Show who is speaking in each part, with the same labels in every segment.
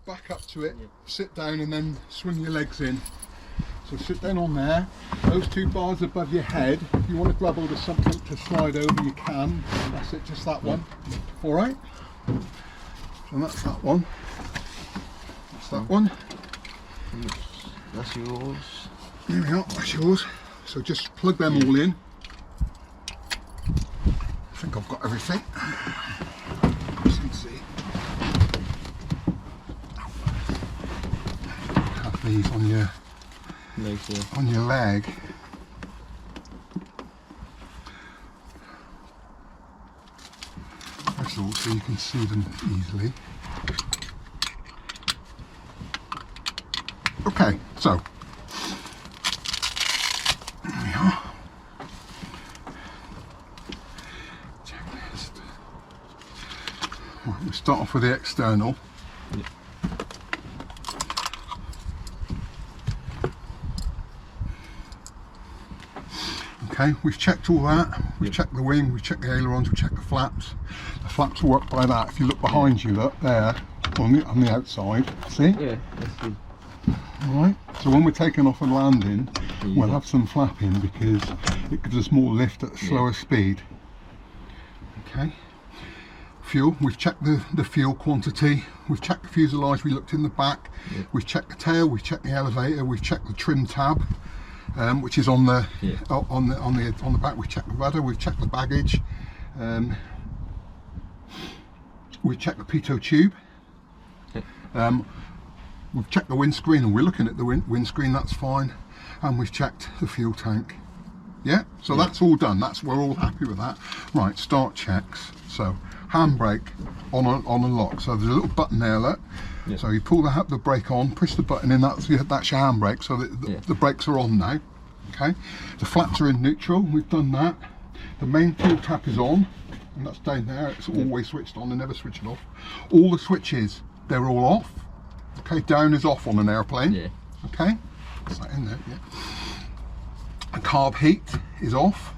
Speaker 1: back up to it, sit down and then swing your legs in. So sit down on there, those 2 bars above your head. If you want to grab hold of something to slide over, you can. That's it, just that one. Alright? So that's that one. That's that one.
Speaker 2: That's yours.
Speaker 1: There we are, that's yours. So just plug them all in. I think I've got everything. As you can see. Have these on your leg. That's all, so you can see them easily. Okay, so there we are. Checklist. Right, we'll start off with the external. Okay, we've checked all that. We've checked the wing, we've checked the ailerons, we've checked the flaps. The flaps work by that. If you look behind you, look there on the outside. See?
Speaker 2: Yeah, that's good.
Speaker 1: Alright, so when we're taking off and landing, we'll have some flapping because it gives us more lift at a slower speed. Okay. Fuel, we've checked the fuel quantity, we've checked the fuselage, we looked in the back, we've checked the tail, we've checked the elevator, we've checked the trim tab, which is on the on the back. We've checked the rudder, we've checked the baggage, we've checked the pitot tube. We've checked the windscreen, and we're looking at the windscreen, that's fine, and we've checked the fuel tank. Yeah, so that's all done. We're all happy with that. Right, start checks. So handbrake on a lock. So there's a little button there, look. Yeah. So you pull the brake on, push the button in. That's your handbrake. So the brakes are on now. Okay. The flaps are in neutral. We've done that. The main fuel tap is on, and that's down there. It's always switched on and never switch it off. All the switches, they're all off. Okay, down is off on an airplane. Yeah. Okay, is that in there? Yeah. The carb heat is off.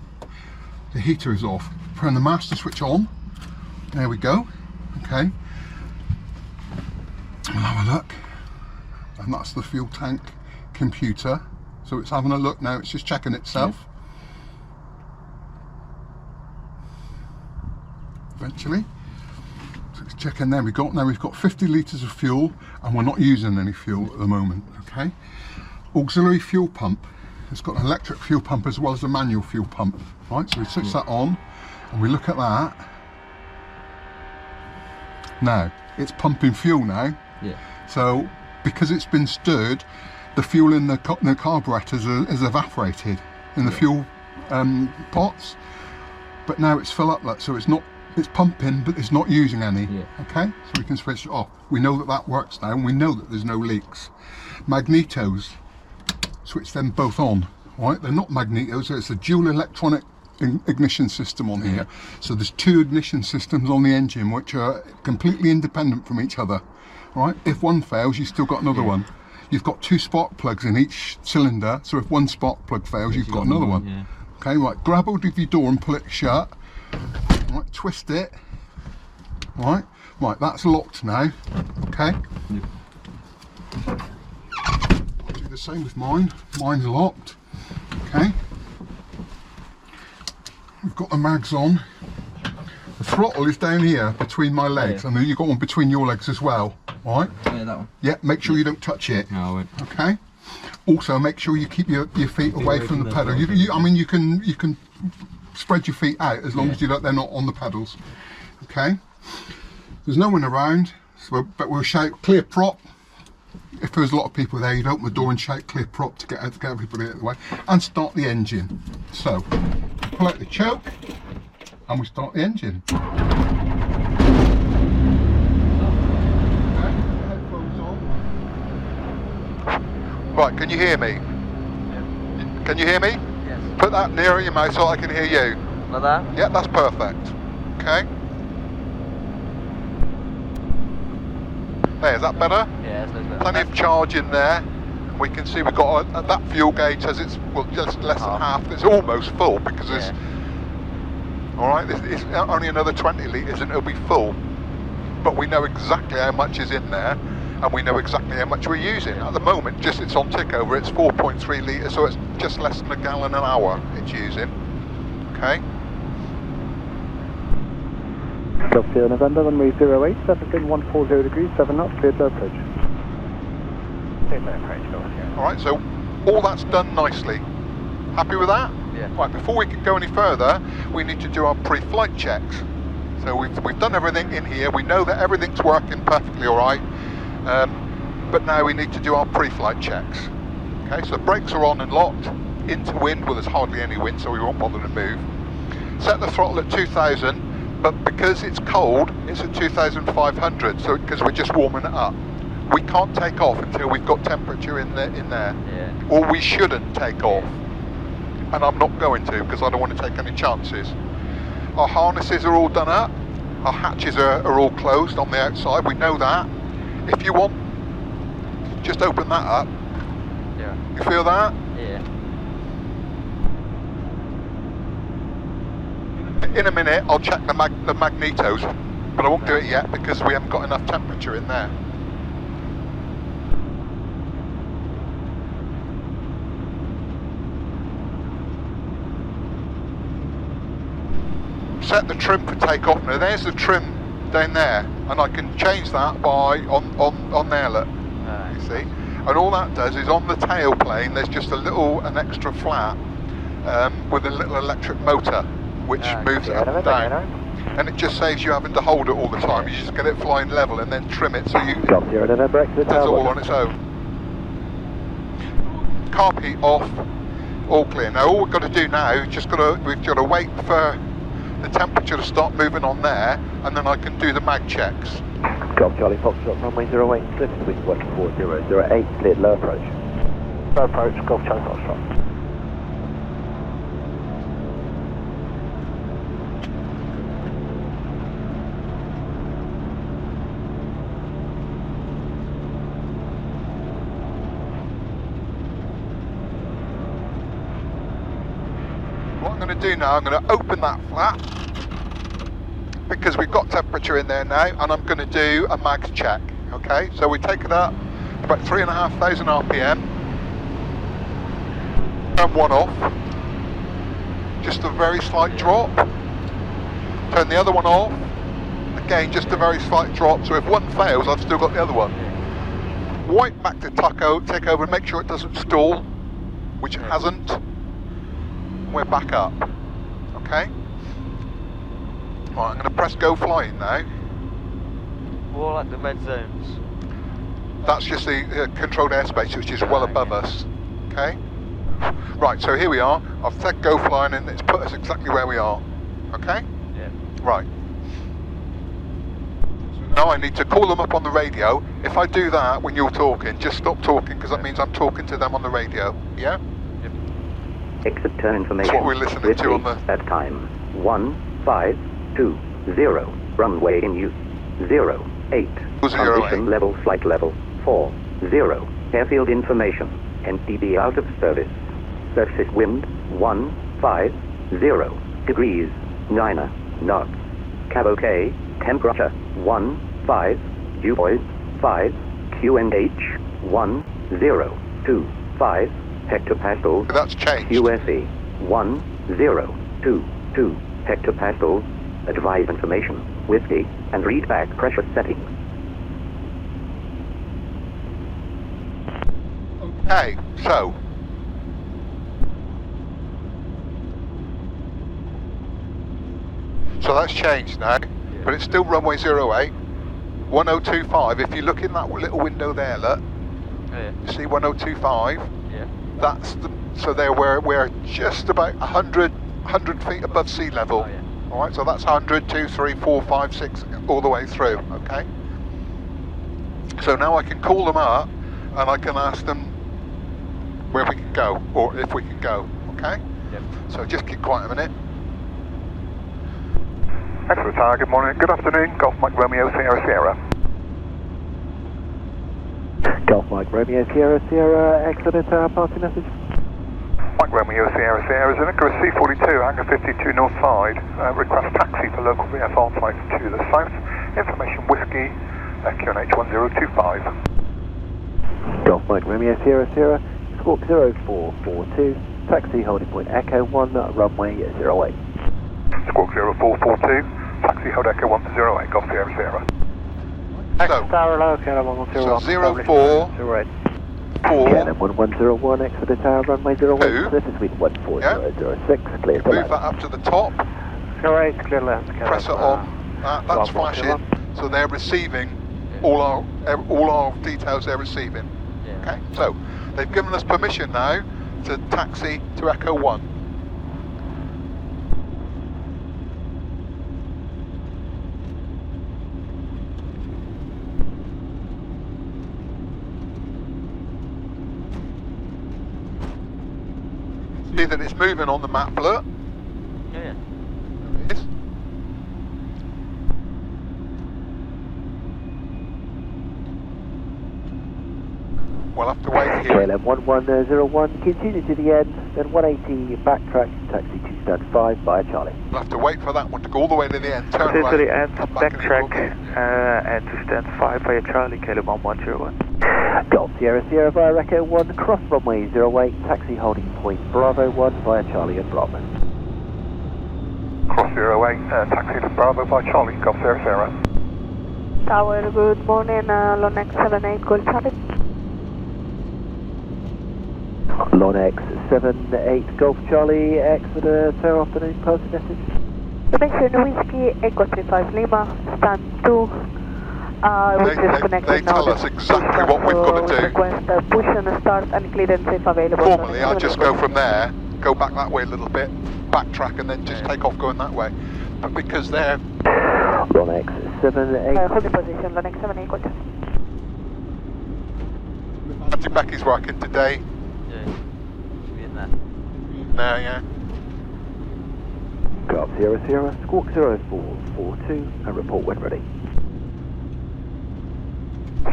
Speaker 1: The heater is off. Turn the master switch on. There we go. Okay. We'll have a look. And that's the fuel tank computer. So it's having a look now. It's just checking itself. Yeah. Eventually. Checking there, we've got 50 litres of fuel, and we're not using any fuel at the moment. Okay, auxiliary fuel pump, it's got an electric fuel pump as well as a manual fuel pump, right? So we switch that on and we look at that. Now it's pumping fuel now. So because it's been stirred, the fuel in the carburetors is evaporated in the fuel pots, but now it's full up, so it's pumping, but it's not using any. Okay, so we can switch it off. We know that works now, and we know that there's no leaks. Magnetos, switch them both on. Right, they're not magnetos. It's a dual electronic ignition system on here. So there's 2 ignition systems on the engine, which are completely independent from each other. Right, if one fails, you've still got another one. You've got 2 spark plugs in each cylinder. So if one spark plug fails, you've got another one. Okay, right. Grab hold of your door and pull it shut. Right, twist it. Right, that's locked now. Okay. I'll do the same with mine. Mine's locked. Okay. We've got the mags on. The throttle is down here between my legs, and then you've got one between your legs as well. Right.
Speaker 2: Yeah, that one.
Speaker 1: Yeah. Make sure you don't touch it.
Speaker 2: No, I won't.
Speaker 1: Okay. Also, make sure you keep your feet away from the pedal. I mean, you can spread your feet out as long as they're not on the pedals. Okay, there's no one around, but we'll shout clear prop. If there's a lot of people there, you'd open the door and shout clear prop to get everybody out of the way, and start the engine. So pull out the choke and we start the engine. Okay, headphones on. Right, can you hear me? Can you hear me? Put that nearer your mouth so I can hear you.
Speaker 2: Like that?
Speaker 1: Yeah, that's perfect. Okay. There, is that better?
Speaker 2: Yeah, that's better.
Speaker 1: Plenty of charge in there. We can see we've got that fuel gauge says it's just less than half. It's almost full because it's all right. It's only another 20 litres and it'll be full. But we know exactly how much is in there. and we know exactly how much we're using. At the moment, just it's on tick over, it's 4.3 litres, so it's just less than a gallon an hour it's using. Okay.
Speaker 3: Sierra November, runway 08, 140 degrees, 7 knots, cleared low approach. Cleared low approach, go on.
Speaker 1: Alright, so all that's done nicely. Happy with that?
Speaker 2: Yeah.
Speaker 1: Right, before we can go any further, we need to do our pre-flight checks. So we've done everything in here, we know that everything's working perfectly alright, but now we need to do our pre-flight checks. Okay, so the brakes are on and locked, into wind, well there's hardly any wind so we won't bother to move. Set the throttle at 2000, but because it's cold, it's at 2500, so because we're just warming it up. We can't take off until we've got temperature in there.
Speaker 2: Yeah.
Speaker 1: Or we shouldn't take off. And I'm not going to, because I don't want to take any chances. Our harnesses are all done up. Our hatches are all closed on the outside, we know that. If you want, just open that up.
Speaker 2: Yeah.
Speaker 1: You feel that?
Speaker 2: Yeah.
Speaker 1: In a minute, I'll check the magnetos, but I won't do it yet because we haven't got enough temperature in there. Set the trim for takeoff. Now there's the trim down there, and I can change that by on there, look. You see, and all that does is on the tail plane there's just an extra flap with a little electric motor which moves it up and down, and it just saves you having to hold it all the time. You just get it flying level and then trim it so you it does it all on its own. Carb heat off, all clear. Now all we've got to do now is we've got to wait for the temperature to start moving on there, and then I can do the mag checks.
Speaker 3: Golf Charlie Foxtrot, runway 08, cleared wind 14008, cleared low approach. Low approach, Golf Charlie Foxtrot.
Speaker 1: What I'm going to do now, I'm going to open that flap because we've got temperature in there now, and I'm going to do a mag check. Okay, so we take it up about 3,500 RPM, turn one off, just a very slight drop, turn the other one off, again just a very slight drop, so if one fails I've still got the other one. Wipe back to take over and make sure it doesn't stall, which it hasn't. We're back up. Okay? Right, I'm going to press go flying now.
Speaker 2: More like the red zones.
Speaker 1: That's just the controlled airspace, which is well above us. Okay? Right, so here we are. I've said go flying and it's put us exactly where we are. Okay?
Speaker 2: Yeah.
Speaker 1: Right. Now I need to call them up on the radio. If I do that when you're talking, just stop talking, because that means I'm talking to them on the radio. Yeah?
Speaker 3: Exeter information.
Speaker 1: That's what we're listening to on the...
Speaker 3: At time 1520. Runway in use 08. Transition level, flight level 40. Airfield information. NTB out of service. Surface wind 150 degrees 9 knots. Cab OK. Temperature 15. Dew point 5. QNH 1025 hectopascals.
Speaker 1: That's changed.
Speaker 3: QSE 1022 hectopascals. Advise information, whiskey, and read back pressure settings.
Speaker 1: Okay, so that's changed now, but it's still runway 08, 1025. If you look in that little window there, look, you see 1025. That's so there we're just about 100 feet above sea level. All right, so that's 100, 2, 3, 4, 5, 6, all the way through. Okay. So now I can call them up and I can ask them where we can go, or if we can go. Okay.
Speaker 2: Yep.
Speaker 1: So just keep quiet a minute.
Speaker 4: Exeter Tower, good morning. Good afternoon. Golf Mike Romeo Sierra Sierra.
Speaker 3: Golf Mike Romeo Sierra Sierra, Exeter Tower, party message.
Speaker 4: Mike Romeo Sierra Sierra is an Ikarus C42, hangar 52 north side. Request taxi for local VFR flights to the south. Information whiskey, Echo H1025.
Speaker 3: Golf Mike Romeo Sierra Sierra, Squawk 0442, taxi holding point Echo 1, runway 08.
Speaker 4: Squawk 0442, taxi hold Echo 108, Golf Sierra Sierra.
Speaker 1: So, so 04, 4,
Speaker 3: KLM 1101, Exeter Tower, runway 08, surface wind 14006, clear to
Speaker 1: move
Speaker 3: land.
Speaker 1: that up to the top,
Speaker 5: 08, clear left.
Speaker 1: press it on, that's flashing, so they're receiving all our details they're receiving.
Speaker 2: Yeah.
Speaker 1: Okay, so they've given us permission now to taxi to Echo 1. See that it's moving on the map, look.
Speaker 2: Yeah.
Speaker 1: It is. We'll have to wait here.
Speaker 3: KLM 1101, continue to the end, then 180, backtrack, taxi to stand 5 via Charlie.
Speaker 1: We'll have to wait for that one to go all the way to the end, turn
Speaker 5: To
Speaker 1: around,
Speaker 5: the end,
Speaker 1: come back
Speaker 5: backtrack,
Speaker 1: and
Speaker 5: and to stand 5 via Charlie, KLM 1101.
Speaker 3: Golf Sierra Sierra via Echo 1, cross runway 08, taxi holding point Bravo 1 via Charlie and Bravo.
Speaker 4: Cross 08, taxi to Bravo by Charlie, Golf Sierra Sierra.
Speaker 6: Tower, good morning, Lonex 78, Gold Charlie.
Speaker 3: Lonex 78, Golf Charlie, Exeter, Tower afternoon, posted message.
Speaker 6: Mission Whiskey, Echo 35 Lima, stand 2. We're just connected
Speaker 1: they
Speaker 6: now.
Speaker 1: tell us exactly what we've got to do.
Speaker 6: Request push and start and clearance if available.
Speaker 1: Formally, I just go from there, go back that way a little bit, backtrack, and then just take off going that way. But because they're
Speaker 3: Lonex 78.
Speaker 6: Hold the position, Lonex 78, Gold Charlie.
Speaker 1: Auntie Becky's working today.
Speaker 2: Yeah. Should be in there.
Speaker 1: Now, yeah.
Speaker 3: Golf Sierra Sierra, Squawk 0442, and report when ready.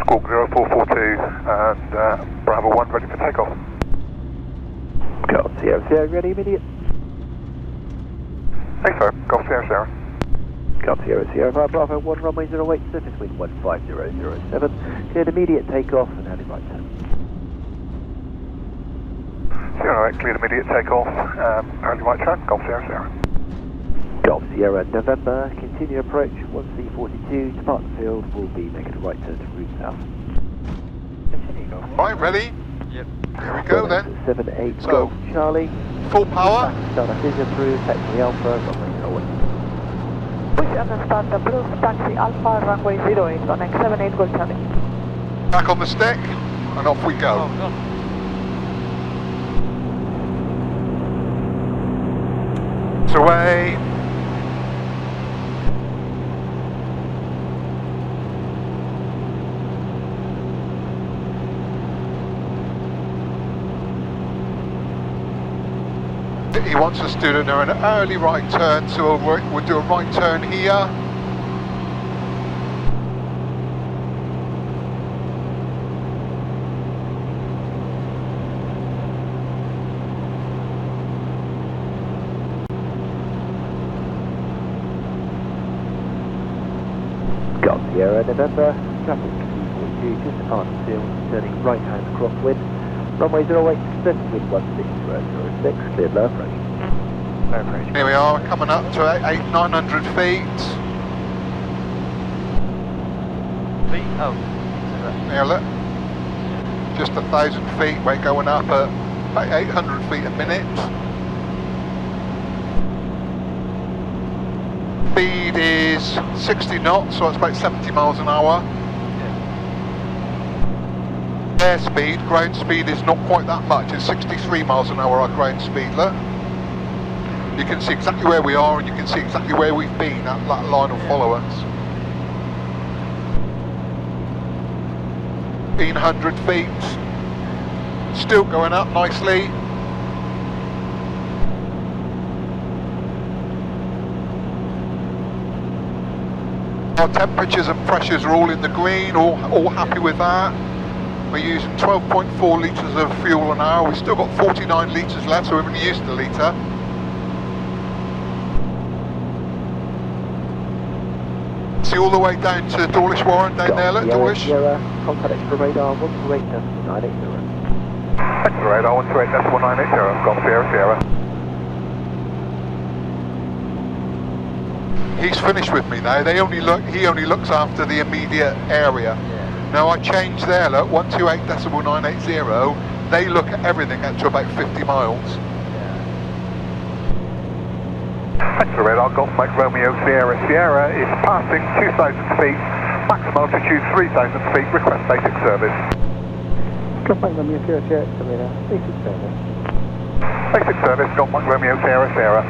Speaker 4: Squawk 0442 and Bravo 1 ready for takeoff.
Speaker 3: Golf Sierra Sierra, ready immediate.
Speaker 4: Hey sir, Golf Sierra Sierra.
Speaker 3: Golf Sierra Sierra via Bravo 1, runway 08, surface wind 15007, cleared immediate takeoff and heading right turn.
Speaker 4: Sierra 08, cleared immediate takeoff, early right turn, Golf Sierra Sierra.
Speaker 3: Golf Sierra November, continue approach 1C42, depart the field, will be making a right turn to route south. Continue Golf.
Speaker 1: Right, ready?
Speaker 2: Yep.
Speaker 1: Here we go then.
Speaker 3: 78
Speaker 1: So,
Speaker 3: Golf Charlie.
Speaker 1: Full power.
Speaker 3: Start is approved, taxi Alpha, runway 01.
Speaker 6: Push and start approved, taxi Alpha, runway 08, Lonex 78, Gold Charlie.
Speaker 1: Back on the stick, and off we go.
Speaker 2: Oh, God.
Speaker 1: It's away. He wants us to do an early right turn, so we'll do a right turn here.
Speaker 3: Golf Sierra November, traffic 42, just depart the field, turning right hand crosswind, runway 08, surface wind 16006, cleared low approach. Low approach.
Speaker 1: Here we are, coming up to 900 feet.
Speaker 2: Feet? Oh.
Speaker 1: Here, look. Just 1,000 feet, we're going up at about 800 feet a minute. Speed is 60 knots, so it's about 70 miles an hour. Air speed, ground speed is not quite that much, it's 63 miles an hour our ground speed, look. You can see exactly where we are and you can see exactly where we've been, that line will follow us. 1,500 feet, still going up nicely. Our temperatures and pressures are all in the green, all happy with that. We're using 12.4 litres of fuel an hour. We've still got 49 litres left, so we haven't used the litre. he all the way down to Dawlish Warren down there, look, Dawlish?
Speaker 5: Sierra, contact Exeter radar 128.980.
Speaker 4: Exeter radar 128.980, got Sierra Sierra.
Speaker 1: He's finished with me now. He only looks after the immediate area.
Speaker 2: Yeah.
Speaker 1: Now I changed there, look, 128.980. They look at everything up to about 50 miles.
Speaker 4: Exeter radar, Golf Mike Romeo Sierra Sierra is passing 2,000 feet, maximum altitude 3,000 feet, request basic service.
Speaker 5: Golf Mike Romeo Sierra Sierra, Exeter radar, basic service.
Speaker 4: Basic service, Golf Mike Romeo Sierra Sierra.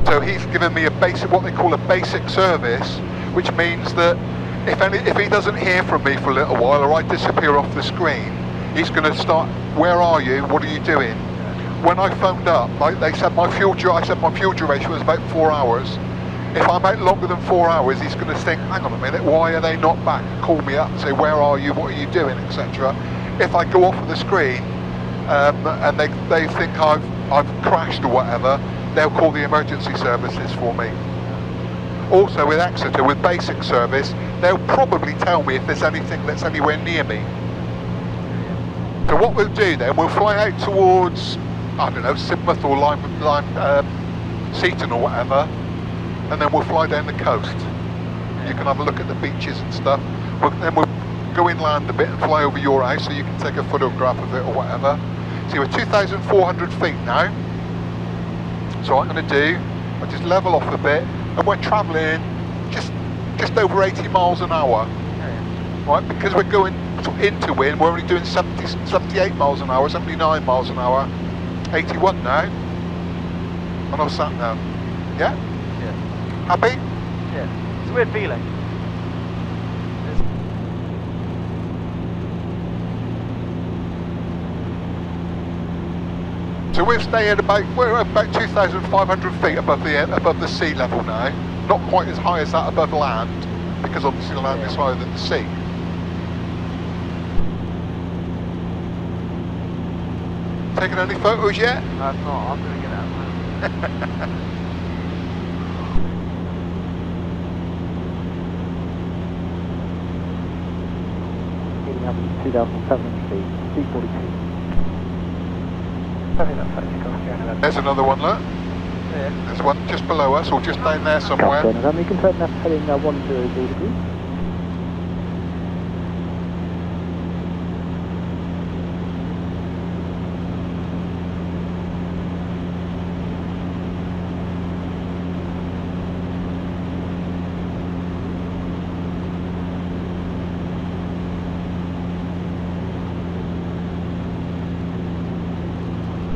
Speaker 1: So he's given me a basic, what they call a basic service, which means that if he doesn't hear from me for a little while or I disappear off the screen, he's going to start, where are you, what are you doing? When I phoned up, like they said my fuel duration was about 4 hours. If I'm out longer than 4 hours, he's going to think, hang on a minute, why are they not back? Call me up and say, where are you, what are you doing, etc. If I go off of the screen and they think I've crashed or whatever, they'll call the emergency services for me. Also with Exeter, with basic service, they'll probably tell me if there's anything that's anywhere near me. So what we'll do then, we'll fly out towards, I don't know, Sidmouth or Seaton or whatever, and then we'll fly down the coast. You can have a look at the beaches and stuff. Then we'll go inland a bit and fly over your house so you can take a photograph of it or whatever. So we're 2,400 feet now. So what I'm going to do, I'll just level off a bit, and we're travelling just over 80 miles an hour. Right, because we're going into wind, we're only doing 78 miles an hour, 79 miles an hour, 81 now. And I've sat now. Yeah?
Speaker 2: Yeah.
Speaker 1: Happy?
Speaker 2: Yeah. It's a weird feeling.
Speaker 1: So we're about 2,500 feet above the sea level now. Not quite as high as that above land, because obviously the land is higher than the sea. Taking any photos yet?
Speaker 2: I'm not, I'm going to get out.
Speaker 5: Getting up to 2,700 feet, C42.
Speaker 1: There's another one, look.
Speaker 2: Yeah.
Speaker 1: There's one just below us, or just down there somewhere.
Speaker 5: You can turn left heading 100 degrees.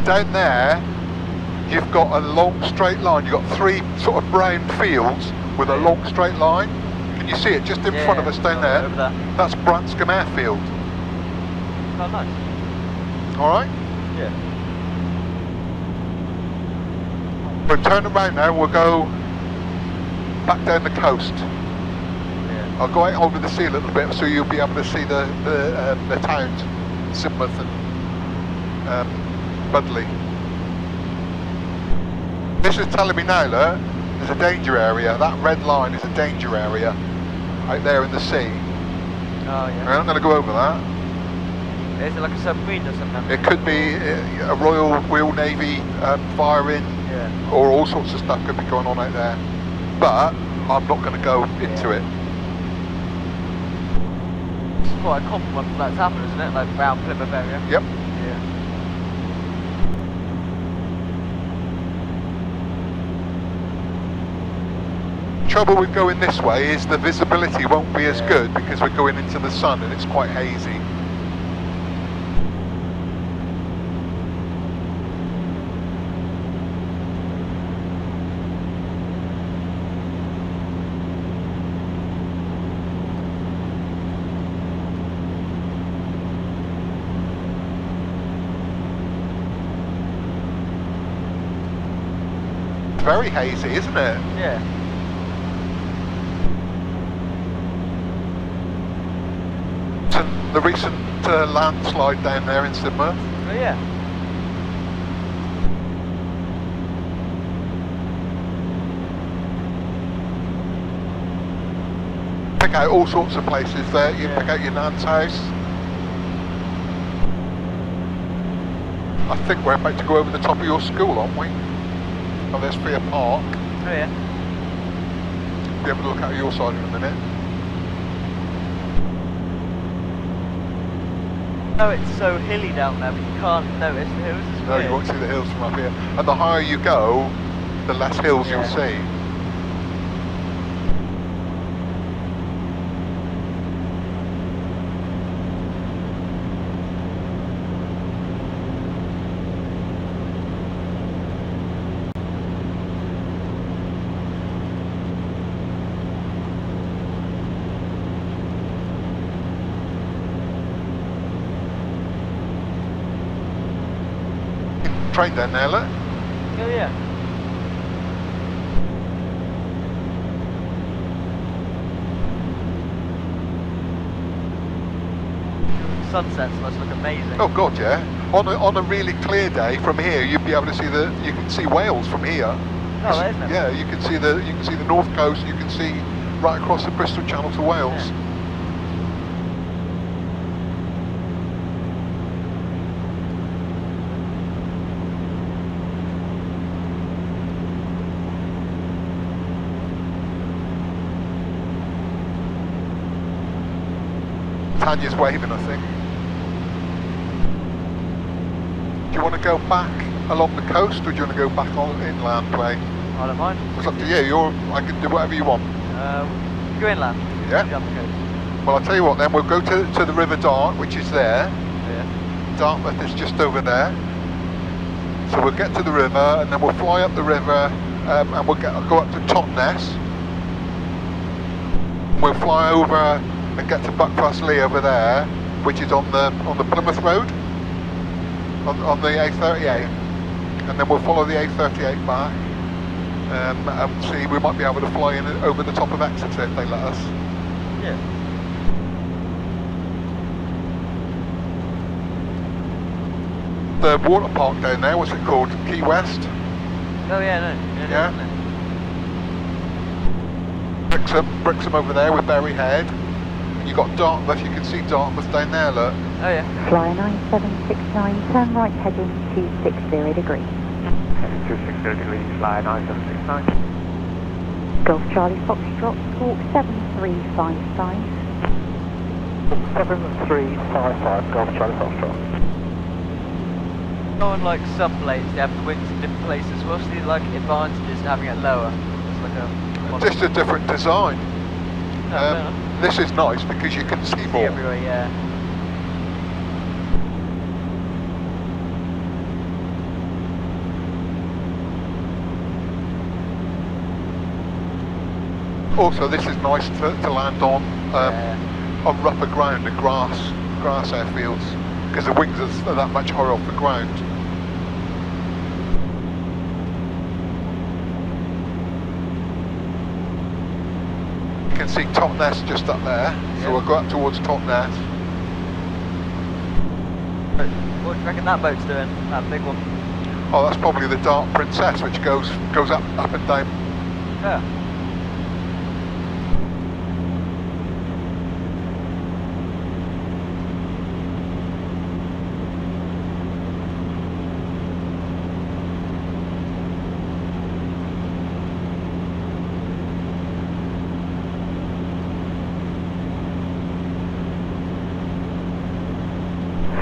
Speaker 1: Down there, you've got a long straight line. You've got 3 sort of brown fields with a long straight line. Can you see it just in front of us down there?
Speaker 2: Over there.
Speaker 1: That's Branscombe Airfield.
Speaker 2: Oh, nice.
Speaker 1: Alright?
Speaker 2: Yeah.
Speaker 1: We'll turn around now, we'll go back down the coast.
Speaker 2: Yeah.
Speaker 1: I'll go out over the sea a little bit so you'll be able to see the towns, Sidmouth and Budley. This is telling me now, look, there's a danger area. That red line is a danger area out there in the sea.
Speaker 2: Oh, yeah.
Speaker 1: I'm going to go over that.
Speaker 2: Is it like a submarine or something?
Speaker 1: It could be a Royal Navy firing, or all sorts of stuff could be going on out there. But I'm not going to go into it.
Speaker 2: It's quite a common one for that to happen, isn't it? Like around Plymouth area.
Speaker 1: Yep.
Speaker 2: Yeah.
Speaker 1: Trouble with going this way is the visibility won't be as good because we're going into the sun and it's quite hazy. It's very hazy, isn't it?
Speaker 2: Yeah.
Speaker 1: The recent landslide down there in Sidmouth.
Speaker 2: Oh, yeah.
Speaker 1: pick out all sorts of places there. You pick out your nan's house. I think we're about to go over the top of your school, aren't we? Oh, there's Freer Park.
Speaker 2: Oh yeah.
Speaker 1: Be able to look out your side in a minute.
Speaker 2: Oh, it's so hilly down there, but you can't notice the hills. It's
Speaker 1: No,
Speaker 2: weird.
Speaker 1: you won't see the hills from up here. And the higher you go, the less hills you'll see. Train down there, look.
Speaker 2: Oh yeah. Sunsets must look amazing.
Speaker 1: Oh god, yeah. On a really clear day from here, you'd be able to see you can see Wales from here.
Speaker 2: Oh, that isn't it?
Speaker 1: Yeah, you can see the north coast. You can see right across the Bristol Channel to Wales.
Speaker 2: Yeah.
Speaker 1: Tanya's waving, I think. Do you want to go back along the coast, or do you want to go back on inland way?
Speaker 2: I don't mind.
Speaker 1: It's up to you. I can do whatever you want.
Speaker 2: Go inland.
Speaker 1: Yeah.
Speaker 2: Jump the coast.
Speaker 1: Well, I'll tell you what then. We'll go to the River Dart, which is there.
Speaker 2: Yeah.
Speaker 1: Dartmouth is just over there. So we'll get to the river, and then we'll fly up the river, and we'll go up to Totnes. We'll fly over and get to Buckfastleigh over there, which is on the Plymouth Road, on the A38, and then we'll follow the A38 back, and see, we might be able to fly in over the top of Exeter if they let us.
Speaker 2: Yeah.
Speaker 1: The water park down there, what's it called? Key West?
Speaker 2: Oh yeah, no.
Speaker 1: Yeah. Brixham over there with Berry Head. You got Dartmouth, you can see Dartmouth down there, look.
Speaker 2: Oh yeah.
Speaker 6: Flyer 9769, turn right heading 260 degrees.
Speaker 4: Heading 260 degrees, fly 9769.
Speaker 6: Golf Charlie Foxtrot, talk 7355.
Speaker 4: 7355, Golf Charlie Foxtrot.
Speaker 2: On like some planes, they have the wings in different places. What's the like advantages to having it lower? It's like a
Speaker 1: Just a different design. This is nice because you can see more.
Speaker 2: everywhere, yeah.
Speaker 1: Also, this is nice to land on rougher ground and grass airfields, because the wings are that much higher off the ground. You can see Totnes just up there, so we'll go up towards Totnes.
Speaker 2: What do you reckon that boat's doing? That big one?
Speaker 1: Oh, that's probably the Dart Princess, which goes up and down.
Speaker 2: Yeah.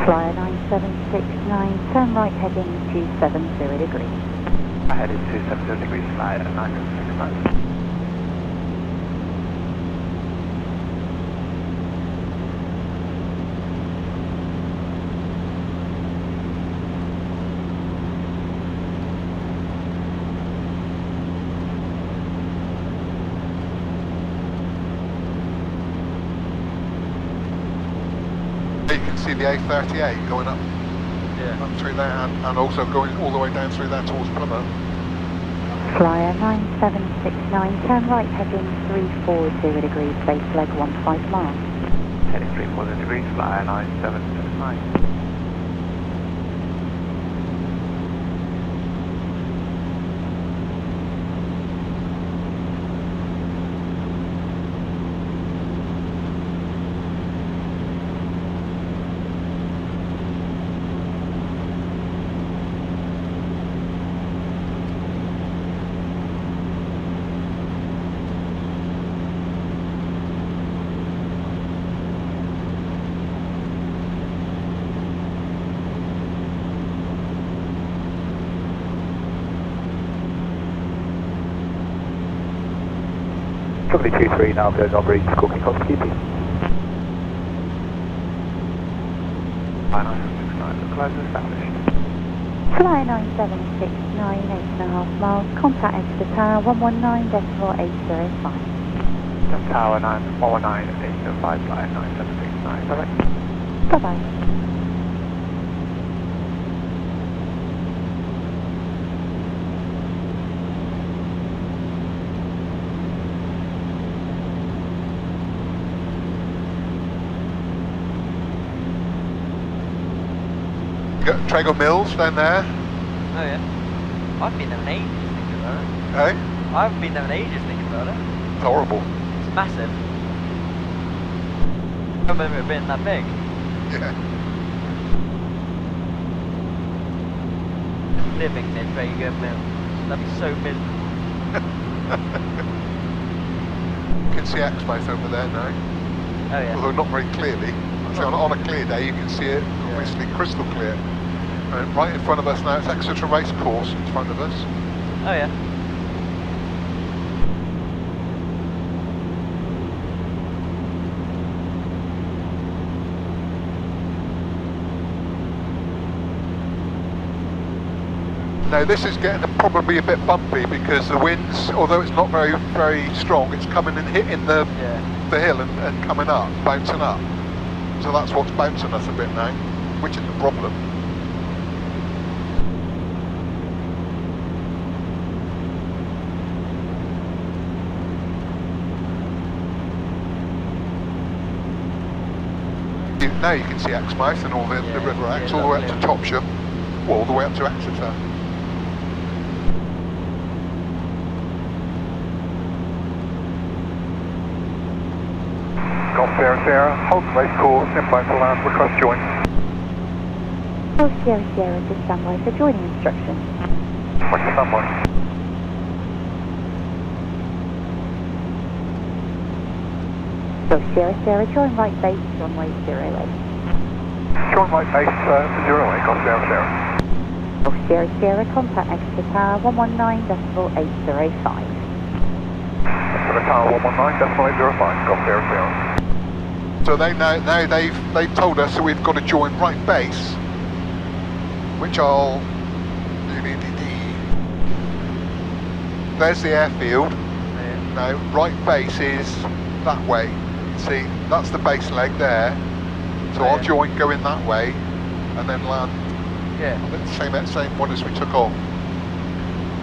Speaker 6: Flyer 9769, turn right heading 270 degrees.
Speaker 4: I headed 270 degrees, fly 9769.
Speaker 1: You can see the A38 going up through there, and also going all the way down through there towards Plymouth.
Speaker 6: Flyer 9769, turn right heading 340 degrees, base leg 15 miles.
Speaker 4: Heading 340 degrees, fly 9769. 72-3 now, goes on breeze, squawking cost QP. 5969, localizer established.
Speaker 6: Flyer 9769, 8.5 miles, contact Exeter Tower 119.805.
Speaker 4: Tower 9119.805, flyer 9769, bye-bye.
Speaker 6: Bye-bye.
Speaker 1: Got Trago Mills down there.
Speaker 2: Oh yeah. I've been there in ages thinking about it.
Speaker 1: Hey?
Speaker 2: I've been there in ages thinking about it.
Speaker 1: It's horrible.
Speaker 2: It's massive. I don't remember it being that big.
Speaker 1: Yeah.
Speaker 2: Living near Trago Mills. That'd be so miserable.
Speaker 1: You can see Exmouth over there now.
Speaker 2: Oh yeah.
Speaker 1: Although not very clearly. So on a clear day you can see it obviously crystal clear. And right in front of us now it's Exeter Race Course in front of us.
Speaker 2: Oh yeah.
Speaker 1: Now this is getting probably a bit bumpy because the winds, although it's not very strong, it's coming and hitting the hill and coming up, bouncing up. So that's what's bouncing us a bit now, which is the problem. Now you can see Exmouth and all the River Ex, all the way up to Topsham, well, all the way up to Exeter.
Speaker 4: Golf Sierra Sierra, hold race course, inbound to land, request join.
Speaker 6: Golf Sierra Sierra to standby for joining instructions.
Speaker 4: What's the standby?
Speaker 6: Golf Sierra Sierra, join right base, runway 08.
Speaker 4: Join right base, 08, Golf Sierra Sierra.
Speaker 6: Golf Sierra Sierra, contact Exeter Tower 119.805.
Speaker 4: Exeter Tower 119.805, Golf Sierra Sierra.
Speaker 1: So they've told us that we've got to join right base, which I'll. There's the airfield. Now right base is that way. See, that's the base leg there. So I'll join going that way, and then land.
Speaker 2: Yeah.
Speaker 1: On the same one as we took off.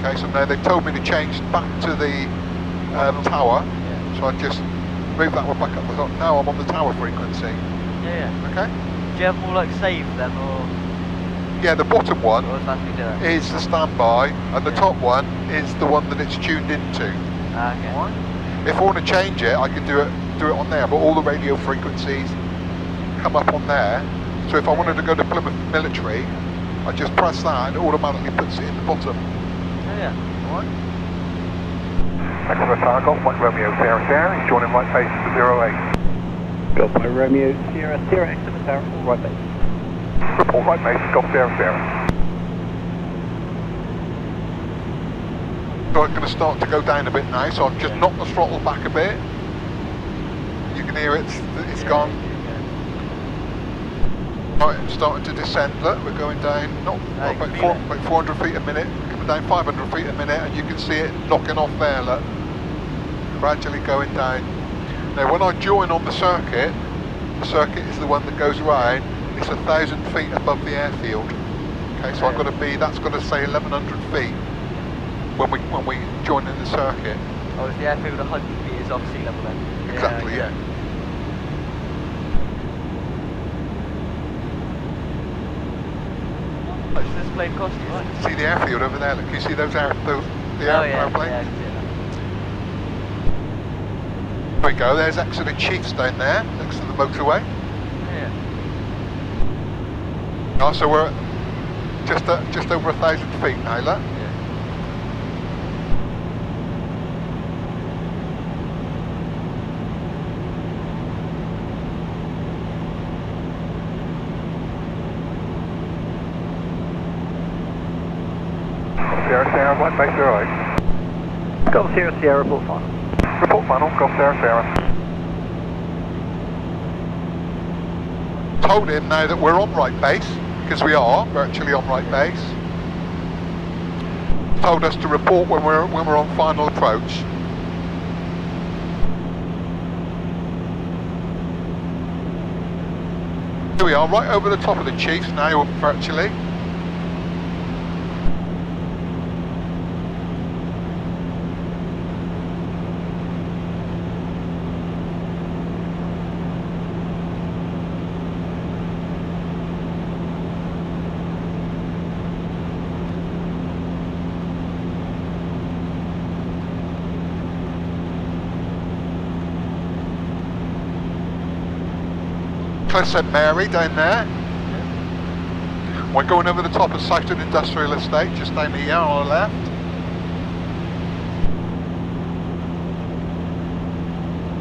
Speaker 1: Okay, so now they've told me to change back to the tower. So I just move that one back up the top. Now I'm on the tower frequency.
Speaker 2: Yeah.
Speaker 1: Okay?
Speaker 2: Do you have more like save them or?
Speaker 1: Yeah, the bottom one
Speaker 2: Or
Speaker 1: is the standby, and the top one is the one that it's tuned into.
Speaker 2: Okay.
Speaker 1: If I want to change it, I can do it on there, but all the radio frequencies come up on there. So if I wanted to go to Plymouth Military, I just press that and it automatically puts it in the bottom.
Speaker 2: Oh yeah.
Speaker 1: Alright?
Speaker 4: Exeter Tower, Golf Mike Romeo Sierra Sierra, he's joining right base to 08.
Speaker 5: Golf Mike Romeo Sierra Sierra, Exeter Tower, right base.
Speaker 4: Report right base, Golf Sierra Sierra.
Speaker 1: So I'm going to start to go down a bit now, so I've just knocked the throttle back a bit. You can hear it's gone. Right, it's starting to descend. Look, we're going down about 400 feet a minute, coming down 500 feet a minute, and you can see it knocking off there, look. Gradually going down. Now when I join on the circuit is the one that goes around, it's 1,000 feet above the airfield. Okay, so I've got to be, that's got to say 1,100 feet when we join in the circuit.
Speaker 2: Oh, is the airfield 100 metres off sea level then?
Speaker 1: Exactly, yeah.
Speaker 2: How much does this plane cost you?
Speaker 1: See the airfield over there, look, you see those airplanes?
Speaker 2: Yeah, I can see that.
Speaker 1: There we go, there's Exeter Chiefs down there, next to the motorway.
Speaker 2: Yeah.
Speaker 1: Oh, so we're just over 1,000 feet now, look.
Speaker 4: Sierra Sierra, right base 08.
Speaker 5: Golf Sierra Sierra, report final.
Speaker 4: Report Port final, Golf Sierra Sierra.
Speaker 1: Told him now that we're on right base, because we are virtually on right base. Told us to report when we're on final approach. Here we are, right over the top of the Chiefs now, virtually. St Mary down there. We're going over the top of Southton Industrial Estate, just down here on the left.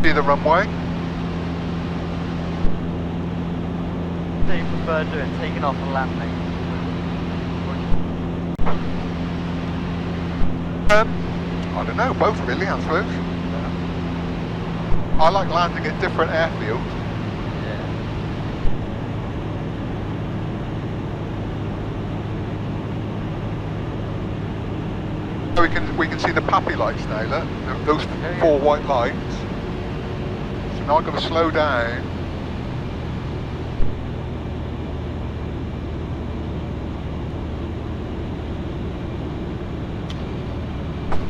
Speaker 1: See the runway.
Speaker 2: Do you prefer doing taking off and landing?
Speaker 1: I don't know, both really, I suppose. I like landing at different airfields. We can see the puppy lights now, look, those four white lights. So now I've got to slow down.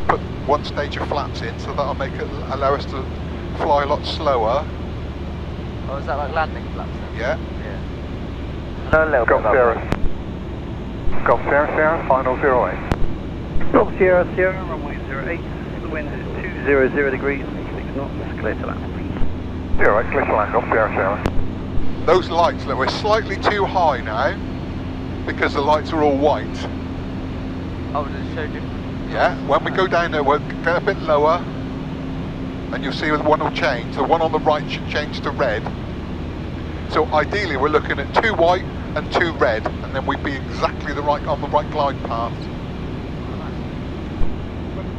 Speaker 1: Put one stage of flaps in, so that'll make it allow us to fly a lot slower.
Speaker 2: Oh, is that like landing flaps then?
Speaker 1: Yeah.
Speaker 2: Yeah.
Speaker 4: Golf Sierra. Golf Sierra Sierra, final 08.
Speaker 5: Golf Sierra Sierra, runway 08. The wind is 200 degrees, 6 knots, clear to land.
Speaker 4: 08, clear to land, Golf Sierra Sierra.
Speaker 1: Those lights, look, we're slightly too high now, because the lights are all white.
Speaker 2: Oh, does it show different?
Speaker 1: Yeah, when we go down there, we'll get a bit lower, and you'll see the one will change. The one on the right should change to red. So ideally we're looking at 2 white and 2 red, and then we'd be exactly on the right glide path.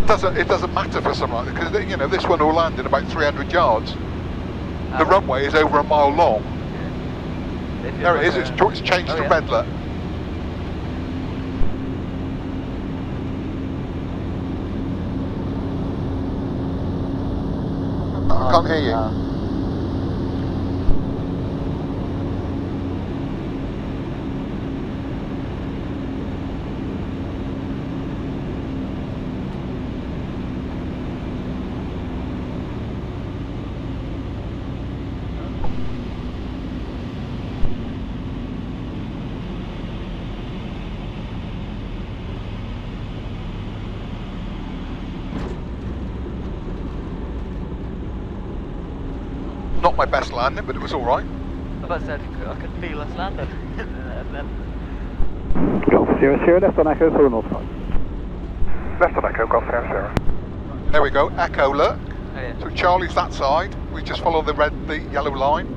Speaker 1: It doesn't matter for something like that, because you know this one will land in about 300 yards. The runway is over a mile long. There it is, it's changed to red, look. I can't hear you. Not my best landing, but it was alright.
Speaker 2: I said I could feel us landing. And then...
Speaker 5: Golf Sierra Sierra, left on Echo for the north side.
Speaker 4: Left on Echo, Golf Sierra Sierra.
Speaker 1: There we go, Echo, look.
Speaker 2: Oh, yeah.
Speaker 1: So Charlie's that side. We just follow the yellow line.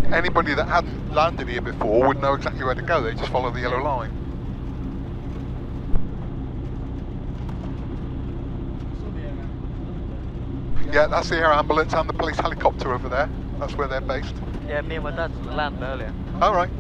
Speaker 2: Yeah.
Speaker 1: Anybody that hadn't landed here before would know exactly where to go. They just follow the yellow line. Yeah, that's the air ambulance and the police helicopter over there. That's where they're based.
Speaker 2: Yeah, me and my dad landed earlier.
Speaker 1: All right.